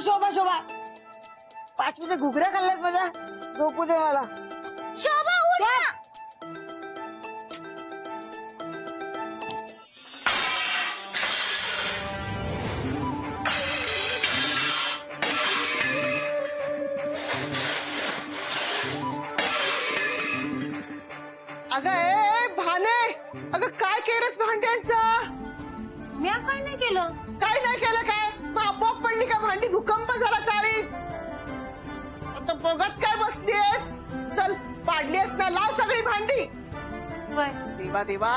शोभा शोभा 5 घुगऱ्या खाल्ल्यास माझ्या झोपू दे मला. शोभा उठ ना. अगं ए भाने, अगं काय केलंस भांड्यांचं? मी काय नाही केलं. काय नाही केलं काय? मग आपोआप पडली का भांडी? भूकंप झाला चाळीत. आता बघत काय बसलीयस? चल पाडलीयस ना, लाव सगळी भांडी. वय देवा देवा.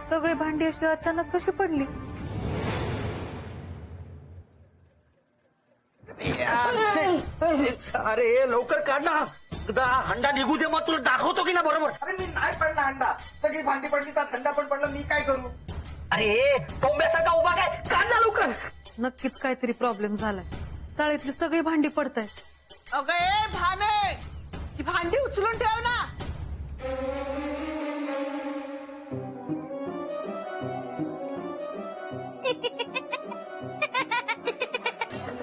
सगळी भांडी अशी अचानक कशी पडली? अरे लवकर काढ ना, तुझा हंडा निघू दे, मग तुला दाखवतो की ना बरोबर. अरे मी नाही पडला अंडा, सगळी भांडी पडली त्यात थंडा पण पडला, मी काय करू? अरे टोंब्यासारखा उभा काय, काढ ना लवकर. नक्कीच काहीतरी प्रॉब्लेम झालाय. चाळीतली सगळी भांडी पडतायत. अगं ए भाने, ही भांडी उचलून ठेव ना.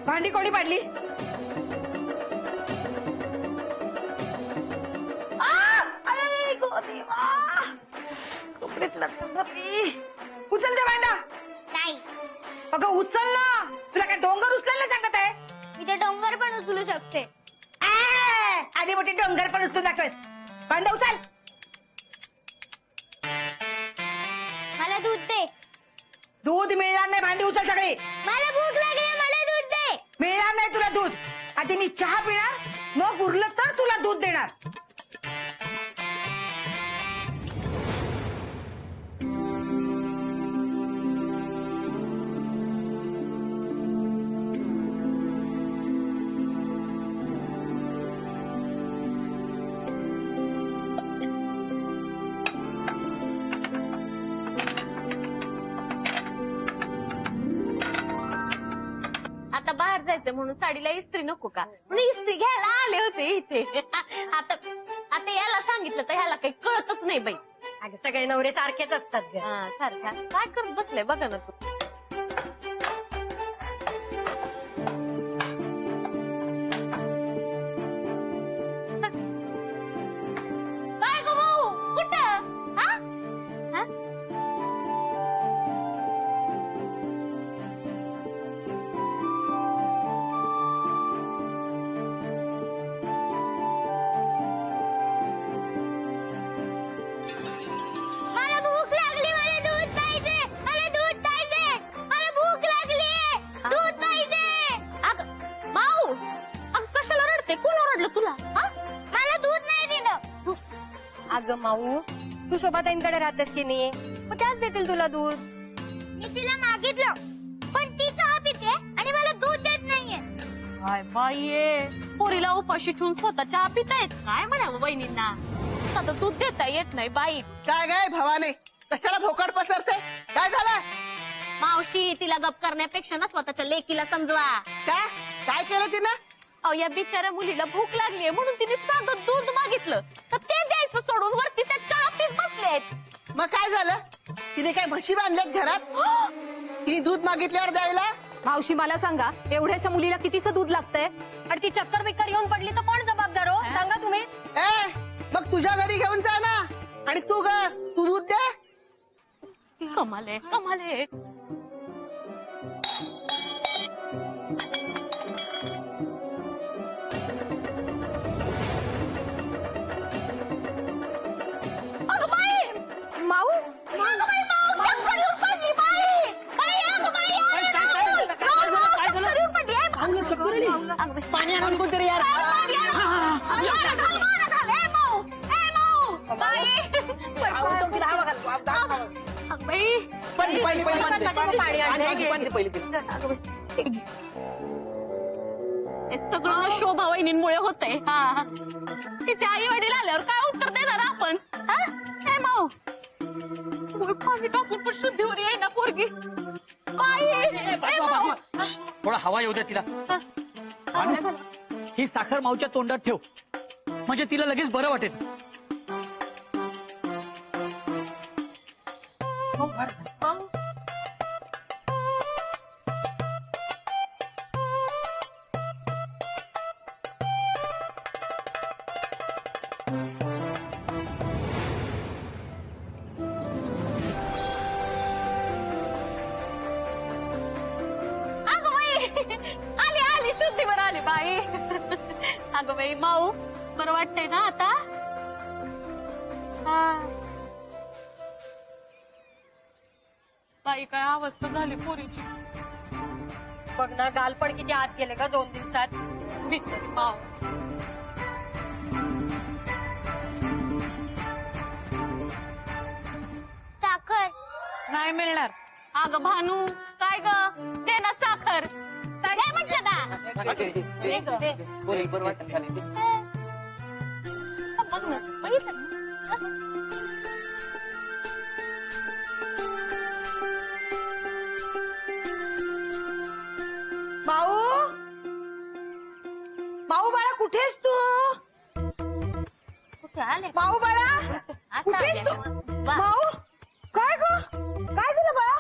भांडी कोणी पाडली? उचल ते भांडा. नाही, अगं उचल ना, तुला काय डोंगर उचलायला सांगत आहे? मी ते डोंगर पण उचलू शकते. आधी मोठी डोंगर पण उचलून दाखव. भांडा उचल. मला दूध दे. दूध मिळणार नाही, भांडी उचल सगळी. मला भूक लागली, मला दूध दे. मिळणार नाही तुला दूध. आधी मी चहा पिणार, मग उरलं तर तुला दूध देणार. आता बाहेर जायचं म्हणून साडीला इस्त्री नको का, म्हणून इस्त्री घ्यायला आले होते इथे. आता आता याला सांगितलं तर ह्याला काही कळतच नाही बाई. अगं सगळे नवरे सारखेच असतात ग. सारख्या काय करत बसलाय बघा ना तू. काय गं भाऊ, कुठं? हा? हा? मला भूक लागली, मला दूध पाहिजे. मला दूध पाहिजे. मला भूक लागली, दूध पाहिजे. अगं माऊ, अगं कशाला रडते? कोण ओरडलं तुला? हा? मला दूध नाही दिलं. अगं माऊ, तू शोभाताईंकडे राहतेस की नाही, मग त्याच देतील तुला दूध. मी तिला मागितलं, पण ती चहा पिते आणि मला दूध देत नाहीये. काय बाई, पोरीला उपाशी ठेवून स्वतः चहा पितायत. काय म्हणावं बहिणींना, आता दूध देता येत नाही बाई. काय काय भवाने, कशाला भोकाड पसरते? काय झालं? मावशी, तिला गप करण्यापेक्षा ना स्वतःच्या लेकीला समजवा. काय काय केलं तिनं? अहो, या बिचाऱ्या मुलीला भूक लागलीये म्हणून तिने साधं दूध मागितलं, तर ते द्यायचं सोडून वरती त्या चहा पीत बसलेत. मग काय झालं? तिने काय म्हशी बांधल्यात घरात? तिने दूध मागितल्यावर द्यायला? मावशी मला सांगा, एवढ्याशा मुलीला कितीचं दूध लागतंय? आणि ती चक्कर बिक्कर येऊन पडली तर कोण जबाबदार हो, सांगा तुम्ही. ए मग तुझ्या घरी घेऊन जा ना. आणि तू दूध दे. कमाल आहे, कमाल आहे. अगं बाई, माऊ, अगं बाई, माऊ, चक्कर येऊन पडली बाई. बाई, अगं बाई, चक्कर येऊन पडली. अगं बाई. पाणी आणून कोणतरी यार. सगळं शोभा वहिनींमुळे होतंय. हा, तिचे आई वडील आल्यावर काय उत्तर देणार आपण? काय माऊ, पाणी टाकून पण शुद्धीवर येई ना पोरगी. थोडा हवा येऊ द्या तिला. ही साखर माऊच्या तोंडात ठेव, म्हणजे तिला लगेच बरं वाटेल. अगं बाई आली आली शुद्धीवर आली बाई. अगं बाई माऊ बरं वाटतंय ना आता? हा बाई काय अवस्था झाली पोरीची. बघ ना गालपण किती आत गेले का 2 दिवसात. बिचारी माऊ. साखर नाही मिळणार. अगं भानू काय ग दे ना साखर. काय म्हटलं ना दे ग. पोरी बरं वाटत खाली ते. बघ ना बघितलं ना? माऊ माऊ बाळा कुठेस तू? कुठे आले? माऊ बाळा आता कुठेस तू? आले. वा. माऊ काय ग काय झालं बाळा?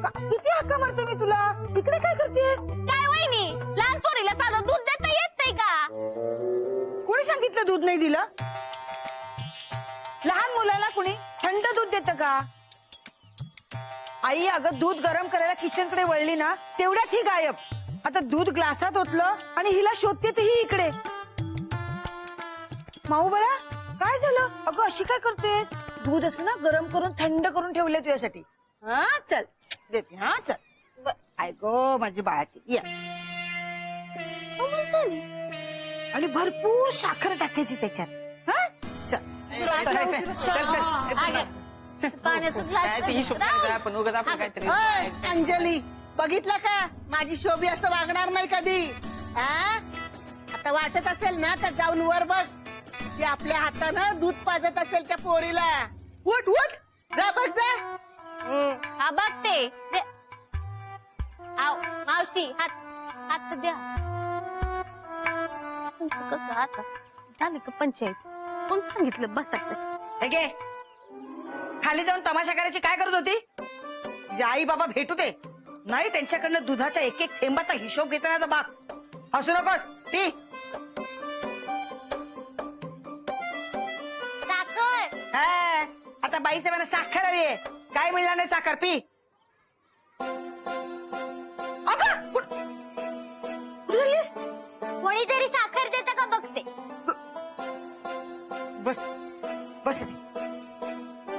हा किती हक्का मारते मी तुला. इकडे काय करतेस? काय वहिनी लहान पोरीला साधं दूध देता येत नाही का? कोणी सांगितलं दूध नाही दिलं? लहान मुलांना कुणी थंड दूध देतं का? आई अगं दूध गरम करायला किचन कडे वळली ना तेवढ्यात ही गायब. आता दूध ग्लासात ओतलं आणि हिला शोधते ती ही इकडे. माऊ बाळा काय झालं? अगं अशी काय करतेस? दूध असं ना गरम करून थंड करून ठेवले तुझ्यासाठी. हा चल देते. हा चल. आय गो माझी बाळाती या. आणि भरपूर साखर टाकायची त्याच्यात. हा चल पाण्याचं काय ते हिशोब करायचा आपण उगाच आपण काहीतरी ओय, अंजली बघितलं का माझी शोभी असं वागणार नाही कधी. हा आता वाटत असेल ना तर जाऊन वर बघ. ती आपल्या हातानं दूध पाजत असेल त्या पोरीला. उठ उठ जा बघ जा. हा बघते दे. आव मावशी हात हात द्या. कसं आता झाली का पंचायत? कोण सांगितलं बसायचं? हे घे. खाली जाऊन तमाशा करायची काय गरज होती? तुझे आई बाबा भेटू दे. नाही त्यांच्याकडनं दुधाच्या एक एक थेंबाचा हिशोब घेतानाचा बाग. हसू नकोस ती. साखर हा, आता बाई साहेबांना साखर हवी आहे. काय मिळणार नाही साखर पी. अगं कुठं चाललीस? कोणीतरी साखर देतं का बघते. बस बस इथे.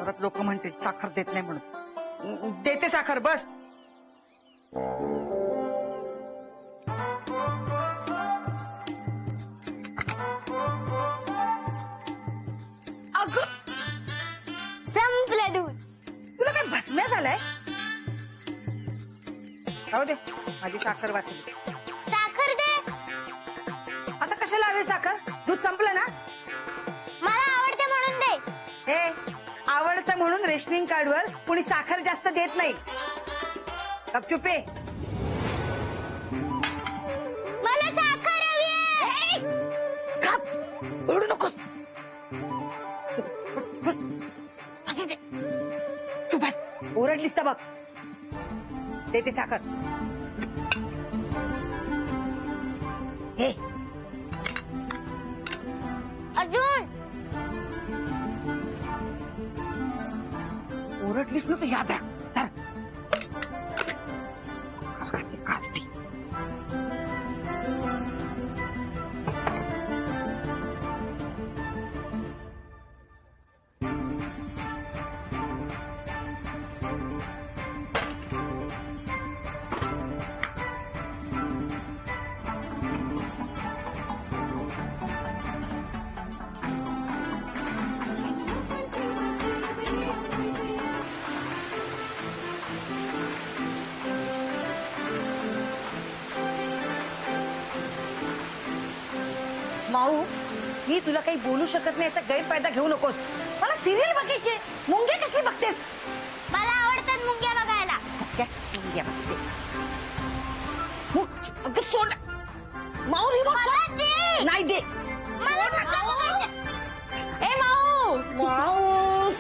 परत लोक म्हणते साखर देत नाही म्हणून. देते साखर बस. अगं संपलं दूध. तुला काय भस्म्या झालाय? राहू दे माझी साखर वाचली. साखर दे. आता कशाला हवी साखर? दूध संपलं ना. मला आवडते म्हणून दे. हे आवडतं म्हणून रेशनिंग कार्डवर कुणी साखर जास्त देत नाही. गपचूप आहे. मला साखर हवी आहे. गप ओरडू नकोस. बस बस बस बस इथे. तू बस. ओरडलीस तर बघ. देते साखर. हे अजून ओरडलीस ना तर याद राहा. खाते खाते. माऊ मी तुला काही बोलू शकत नाही याचा गैरफायदा घेऊ नकोस. मला सिरियल बघायची. मुंगे कसली बघतेस? मला आवडतात मुंग्या बघायला. क्या? मुंग्या बघते. अगं सोड. माऊ रिमोट मला दे. नाही दे. मला मुंग्या बघायच्या. ए माऊ माऊ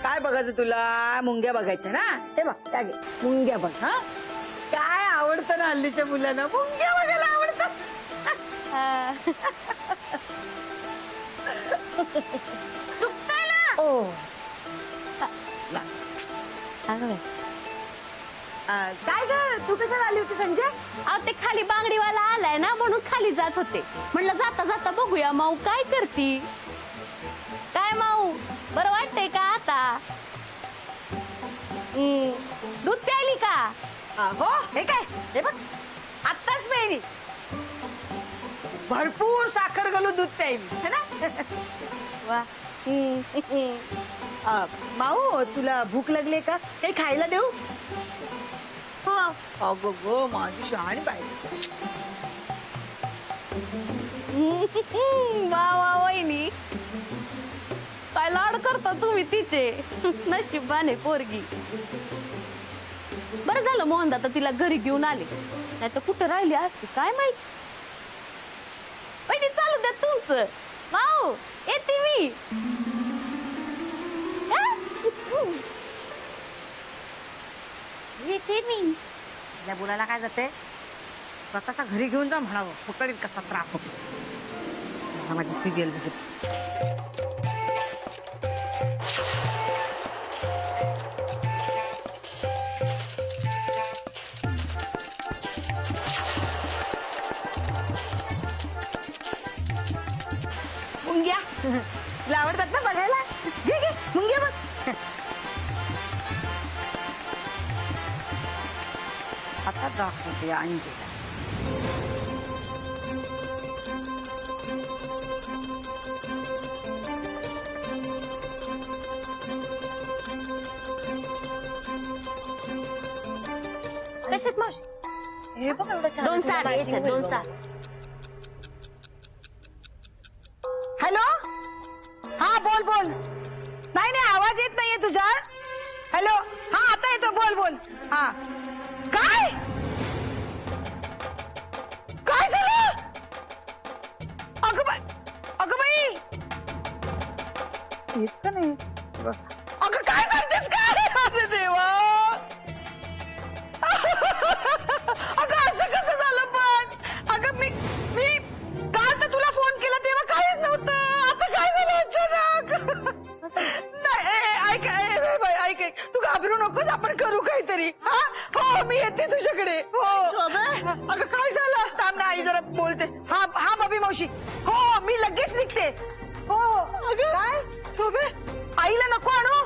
काय बघायचं तुला? मुंग्या बघायच्या ना. हे बघ त्या घे मुंग्या बघ. हा काय आवडतं ना हल्लीच्या मुलांना मुंग्या बघायला आवडतात. ओ काय ग तू कशाला आली होती संजय? अहो ते खाली बांगडीवाला आलाय ना म्हणून खाली जात होते. म्हणलं जाता जाता बघूया माऊ काय करती. काय माऊ बरं वाटतंय का आता? दूध प्यायली का? हो हे काय हे बघ आत्ताच प्यायली. भरपूर साखर घालून दूध प्यायली है ना. वा. माऊ तुला भूक लागली का? काही खायला देऊ? हो अगं गो माझी शहाणी पाहिजे. वा वा वहिनी काय लाड करता तुम्ही तिचे. नशिबाने पोरगी. बरं झालं मोहन दादा तिला घरी घेऊन आले नाही तर कुठं राहिली असती काय माहित. वहिनी चालू द्या तुमचं. माऊ येते मी. येते मी. त्या मुलाला काय जाते स्वतःचा घरी घेऊन जा म्हणावं. फुकडीत कसा त्रास होतो. मला माझी सिरियल मुंग्या तुला आवडतात ना बघायला. घे घे मुंग्या बघ. आता दाखवते अंजेला. कशात मावशी? हे बघ एवढं छान. 2 साड्या याच्यात 2 साड्या. हॅलो हा बोल बोल. नाही नाही आवाज येत नाहीये तुझा. हॅलो हा आता येतो बोल बोल. हा काय काय झालं? अगं बाई येत नाही. अगं काय सांगतेस काय? अरे देवा अगं असं कसं झालं पण? अगं मी काल तर तुला फोन केला तेव्हा काहीच नव्हतं. आता काय झालं अचानक? नाही ऐक तू घाबरू नकोस. आपण करू काहीतरी. हा हो मी येते तुझ्याकडे. हो अगं काय झालं? थांब ना आई जरा बोलते. हा हा बबी मावशी हो मी लगेच निघते. हो अगं काय शोभे आईला नको आणू.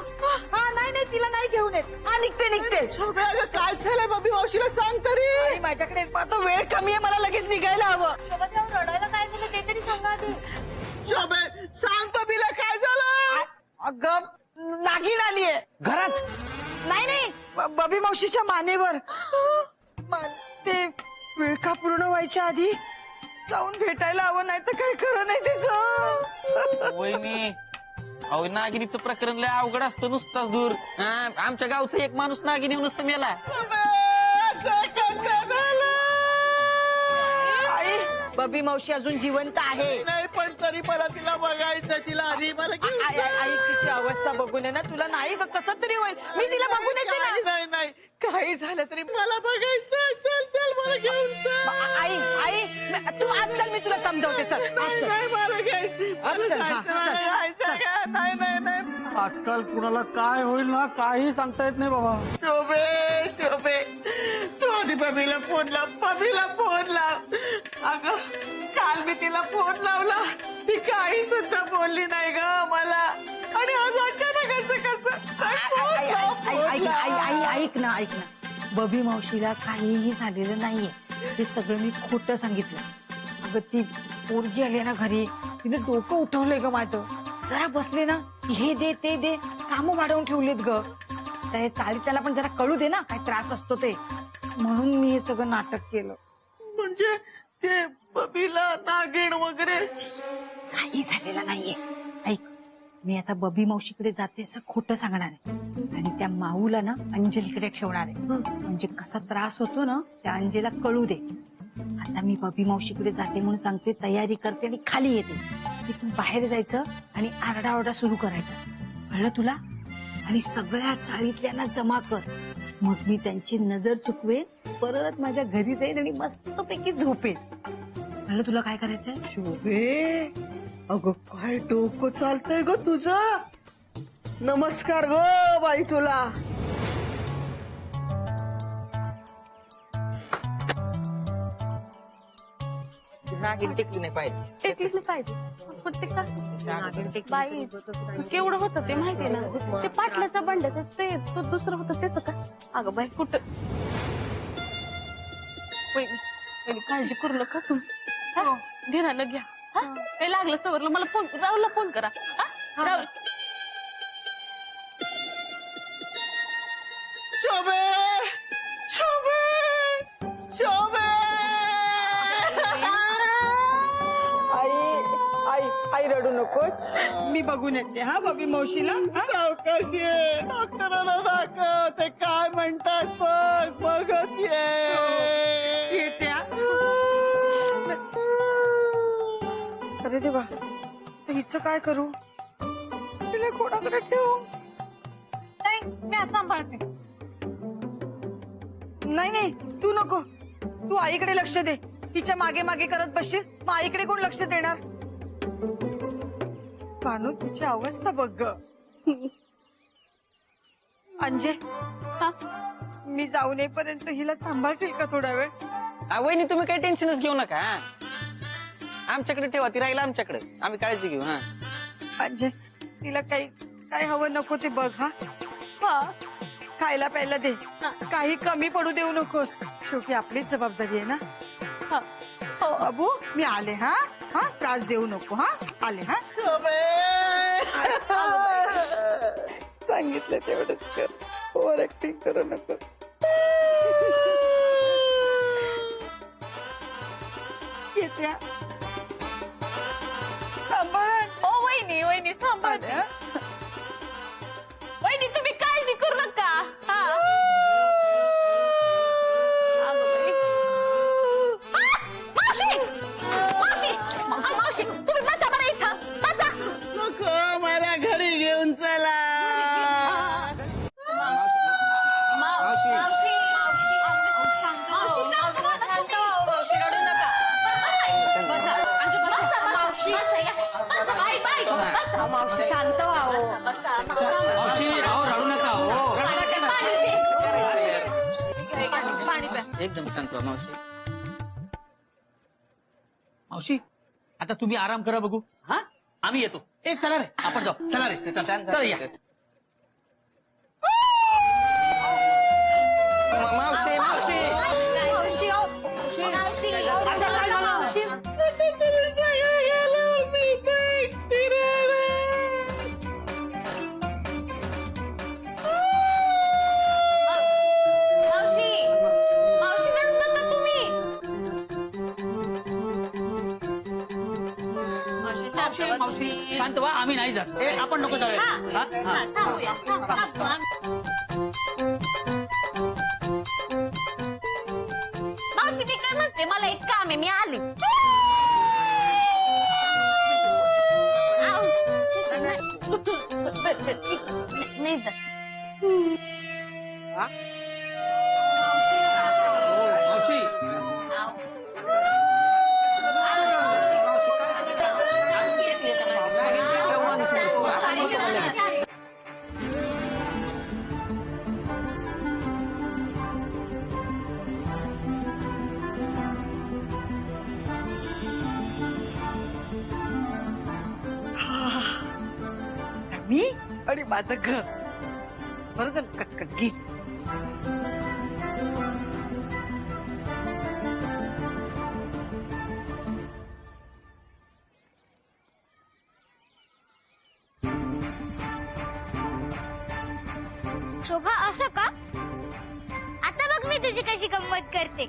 हा नाही नाही तिला नाही घेऊन येत. हा निघते शोभे. अगं काय झालंय बबी मावशीला सांग तरी. माझ्याकडे आता वेळ कमी आहे. मला लगेच निघायला हवं. रडायला काय झालं ते तरी सांगा आधी. शोभे सांग बबीला काय झालं. अगं नागिण आलीये घरात. नाही बबी मावशीच्या मानेवर. ते विळखा पूर्ण व्हायच्या आधी जाऊन भेटायला हवं नाही तर काही खरं नाही तिचं. वहिनी अहो नागिनीचं प्रकरण लय अवघड असतं. नुसताच दूर. आमच्या गावचा एक माणूस नागिनी नुसतं मेला. आई बबी मावशी अजून जिवंत आहे. नाही पण तरी मला तिला बघायचं. तिला आधी मला आई तिची अवस्था बघून आहे ना तुला नाही कसं तरी होईल. मी तिला बघून येते ना. नाही काही झालं तरी मला बघायचं. चल मला घेऊन चल. आई तू आज चल मी तुला समजावते. चल आज चल. नाही मला आज चल. हा, चल. नाही आजकाल कुणाला काय होईल ना काही सांगता येत नाही बाबा. शोभे तू आधी बबीला फोन लाव. अगं काल मी तिला फोन लावला. ती काही सुद्धा बोलली नाही ग मला. आणि आज अचानक कसं ऐक ना बबी मावशीला काहीही झालेलं नाहीये. हे सगळं मी खोटं सांगितलं. अगं ती पोरगी आली ना घरी तिने डोकं उठवलंय ग माझं. जरा बसले ना हे दे ते दे कामं वाढवून ठेवलेत ग. त्या चाळी त्याला पण जरा कळू दे ना काय त्रास असतो ते. म्हणून मी हे सगळं नाटक केलं. म्हणजे ते बबीला नागिण वगैरे काही झालेलं नाहीये. ऐक मी आता बबी मावशीकडे जाते असं खोटं सांगणार आहे. आणि त्या माऊला ना अंजलीकडे ठेवणार आहे. म्हणजे कसा त्रास होतो ना त्या अंजेला कळू दे. आता मी बबी मावशीकडे जाते म्हणून सांगते. तयारी करते आणि खाली येते. तिथून बाहेर जायचं आणि आरडाओरडा सुरू करायचा. कळलं तुला? आणि सगळ्या चाळीतल्यांना जमा कर. मग मी त्यांची नजर चुकवेन. परत माझ्या घरी जाईन आणि मस्तपैकी झोपेन. म्हणलं तुला काय करायचंय? शोभे अगं काय डोकं चालतंय ग तुझं. नमस्कार ग बाई तुला. नागिन टेकली नाही पाहिजे. टेकलीच नाही पाहिजे. पण ते बाई केवढं होतं ते माहितीये ना. ते पाटलाचा बंड्याचं ते तो दुसरं होतं त्याच का? अगं बाई कुठं वहिनी काळजी करू नका तुम्ही. ध्यानानं घ्या. काही लागलं सवरलं मला फोन राहुलला फोन करा. राहुल शोभे शोभे शोभे. आई आई रडू नकोस. मी बघून येते हा बबी मावशीला. सावकाशी डॉक्टरांना दाखव. ते काय म्हणतात बघ. बघत येत्या. अरे देवा हिचं काय करू. तिला कोणाकडे ठेवू. नाही मी आता सांभाळते. नाही नाही तू नको. तू आईकडे लक्ष दे. तिच्या मागे मागे करत बसशील मग आईकडे कोण लक्ष देणार. भानू तिची अवस्था बघ ग. अंजे मी जाऊन येईपर्यंत हिला सांभाळशील का थोडा वेळ. वहिनी तुम्ही काही टेन्शनच घेऊ नका. आमच्याकडे ठेवा. ती राहील आमच्याकडे. आम्ही काळजी घेऊ. हा अंजे तिला काही काय हवं नको ते बघ. हा खायला प्यायला दे. काही कमी पडू देऊ नकोस. शेवटी आपलीच जबाबदारी आहे ना. हो अबू मी आले. हा हा त्रास देऊ नको. हा आले. हा सांगितलं तेवढंच कर. ओव्हर ऍक्टिंग करू नको. येत्या सांभाळ. ओ वहिनी वहिनी सांभाळते. वहिनी तुम्ही काळजी करू नका. हा मावशी मावशी मावशी तुम्ही बसा बरं इथं. बसा. नको मला घरी घेऊन चला. मावशी मावशी मावशी शांत मावशी रडू नका. मावशी शांत व्हावं. मावशी अहो रडू नका. हो पाणी प्या. एकदम शांत व्हा मावशी. मावशी आता तुम्ही आराम करा बघू. हा आम्ही येतो. चला रे आपण जाऊ. चला रे शांत चला या. मावशी मावशी मावशी मावशी मावशी मावशी मावशी रडू नका तुम्ही. मावशी शांत व्हा. मावशी शांत व्हा. आम्ही नाही जात. आपण नको जाऊया. हा? हा. थांबूया. मावशी मी काय म्हणते मला एक काम आहे. मी आले. नाही जात. मावशी मी आणि माझं घर बरं झालं कटकट घे. शोभा असं का. आता बघ मी तुझी कशी गंमत करते.